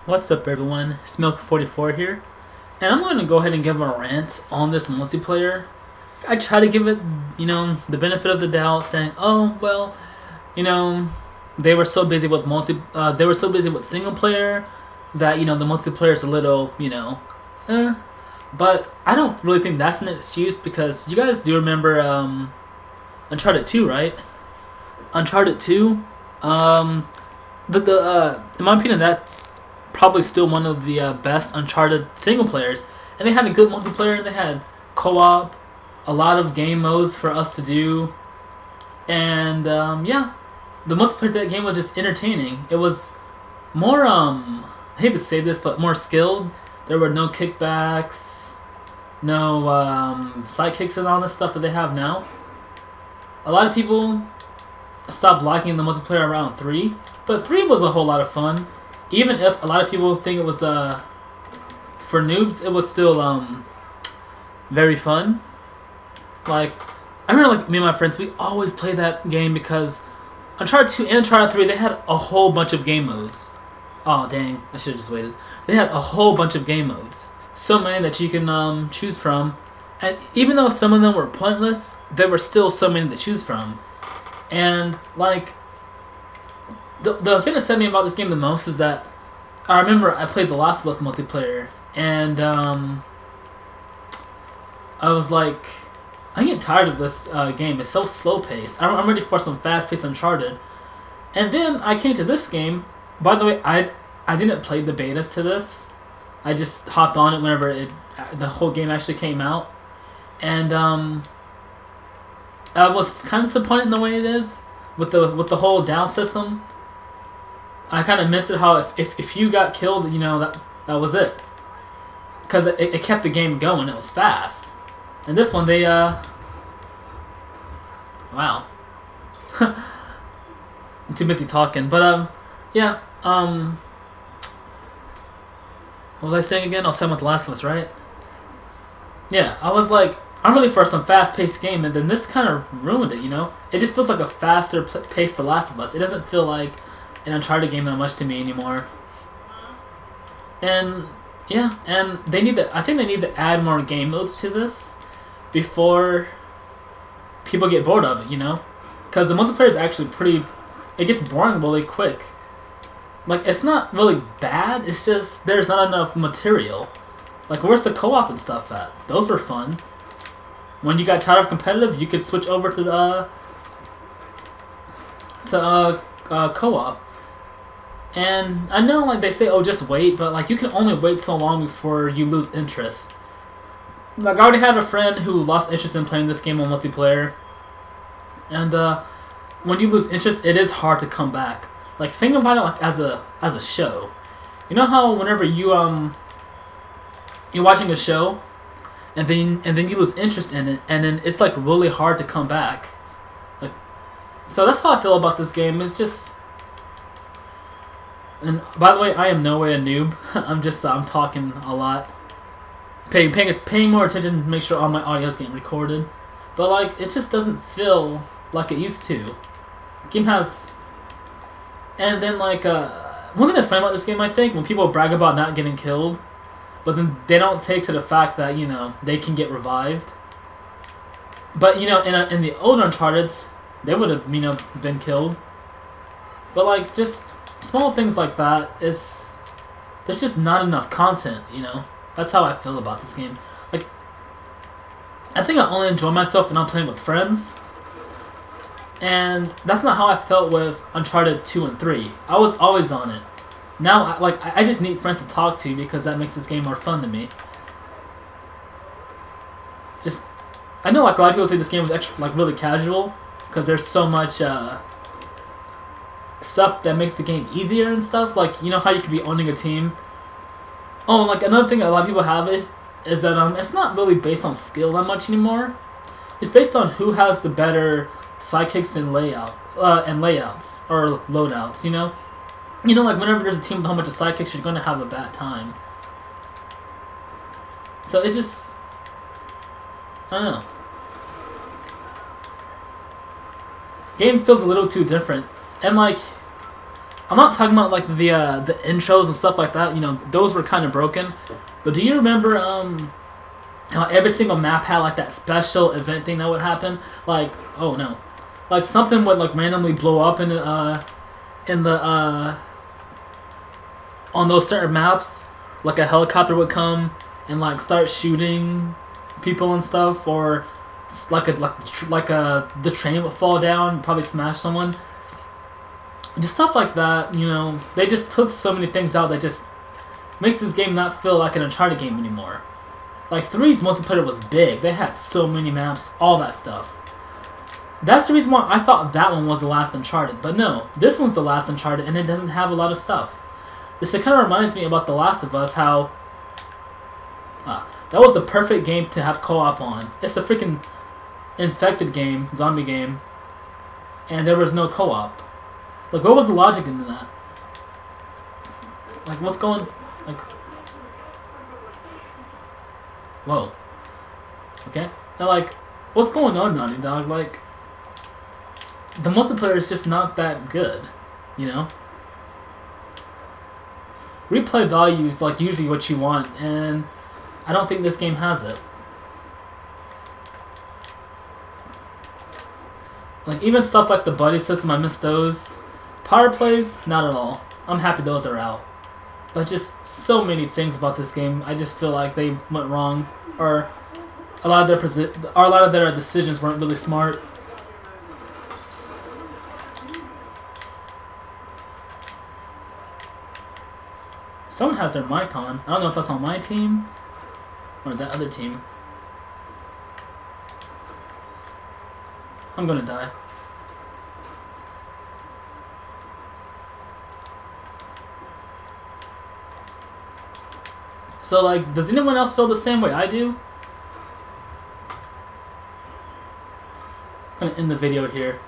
What's up everyone, it's Milk44 here, and I'm going to go ahead and give a rant on this multiplayer. I try to give it, the benefit of the doubt, saying, oh, well, they were so busy with single player that, the multiplayer is a little, But I don't really think that's an excuse because you guys do remember Uncharted 2, right? Uncharted 2, in my opinion, that's probably still one of the best Uncharted single players, and they had a good multiplayer, and they had co-op, a lot of game modes for us to do, and yeah, the multiplayer of that game was just entertaining. It was more, I hate to say this, but more skilled. There were no kickbacks, no sidekicks and all this stuff that they have now. A lot of people stopped liking the multiplayer around 3, but 3 was a whole lot of fun. Even if a lot of people think it was for noobs, it was still very fun. Like, I remember, like, me and my friends, we always play that game because Uncharted 2 and Uncharted 3, they had a whole bunch of game modes. Oh dang, I should have just waited. They had a whole bunch of game modes, so many that you can choose from, and even though some of them were pointless, there were still so many to choose from. And like, the thing that set me about this game the most is that I remember I played The Last of Us multiplayer, and I was like, I'm getting tired of this game. It's so slow paced. I'm ready for some fast paced Uncharted. And then I came to this game. By the way, I didn't play the betas to this. I just hopped on it whenever the whole game actually came out, and I was kind of disappointed in the way it is with the whole down system. I kind of missed it how if you got killed, that was it. Because it kept the game going. It was fast. And this one, they, wow. I'm too busy talking. But, yeah, what was I saying again? I was saying with The Last of Us, right? Yeah, I was like, I'm ready for some fast-paced game, and then this kind of ruined it, It just feels like a faster pace The Last of Us. It doesn't feel like an Uncharted game that much to me anymore. And yeah, and I think they need to add more game modes to this before people get bored of it, Because the multiplayer is actually it gets boring really quick. Like, it's not really bad, it's just there's not enough material. Like, where's the co-op and stuff at? Those were fun. When you got tired of competitive, you could switch over to co-op. And I know, like, they say, oh, just wait, but, like, you can only wait so long before you lose interest. Like, I already had a friend who lost interest in playing this game on multiplayer. And, when you lose interest, it is hard to come back. Like, think about it, like, as a show. You know how whenever you're watching a show, and then you lose interest in it, and then it's, like, really hard to come back. Like, so that's how I feel about this game. It's just... And by the way, I am no way a noob. I'm talking a lot, paying more attention to make sure all my audio is getting recorded. But like, it just doesn't feel like it used to. Game has, and then like one thing that's funny about this game, I think, when people brag about not getting killed, but then they don't take to the fact that they can get revived. But in the old Uncharted, they would have been killed. But like, just small things like that, there's just not enough content, That's how I feel about this game. Like, I think I only enjoy myself when I'm playing with friends. And that's not how I felt with Uncharted 2 and 3. I was always on it. Now, I just need friends to talk to because that makes this game more fun to me. I know, like, a lot of people say this game was really casual because there's so much, stuff that makes the game easier and stuff, like how you could be owning a team. Oh, like another thing that a lot of people have is that it's not really based on skill that much anymore. It's based on who has the better sidekicks and layouts or loadouts. Like whenever there's a team with a whole bunch of sidekicks, you're gonna have a bad time. So it just, I don't know. Game feels a little too different. And like, I'm not talking about like the intros and stuff like that. You know, those were kind of broken. But do you remember how every single map had like that special event thing that would happen? Like, oh no, like something would like randomly blow up in the on those certain maps. Like a helicopter would come and like start shooting people and stuff, or the train would fall down and probably smash someone. Just stuff like that, you know. They just took so many things out that just makes this game not feel like an Uncharted game anymore. Like 3's multiplayer was big. They had so many maps, all that stuff. That's the reason why I thought that one was the last Uncharted. But no, this one's the last Uncharted and it doesn't have a lot of stuff. This kind of reminds me about The Last of Us, how that was the perfect game to have co-op on. It's a freaking infected game, zombie game, and there was no co-op. Like, what was the logic into that? Like, what's going... Like... Whoa. Okay? Now, like, what's going on, Naughty Dog? Like, the multiplayer is just not that good, you know? Replay value is, like, usually what you want, and I don't think this game has it. Like, even stuff like the buddy system, I miss those. Power plays, not at all. I'm happy those are out. But just so many things about this game, I just feel like they went wrong, or a lot of their decisions weren't really smart. Someone has their mic on. I don't know if that's on my team or that other team. I'm gonna die. So, like, does anyone else feel the same way I do? I'm gonna end the video here.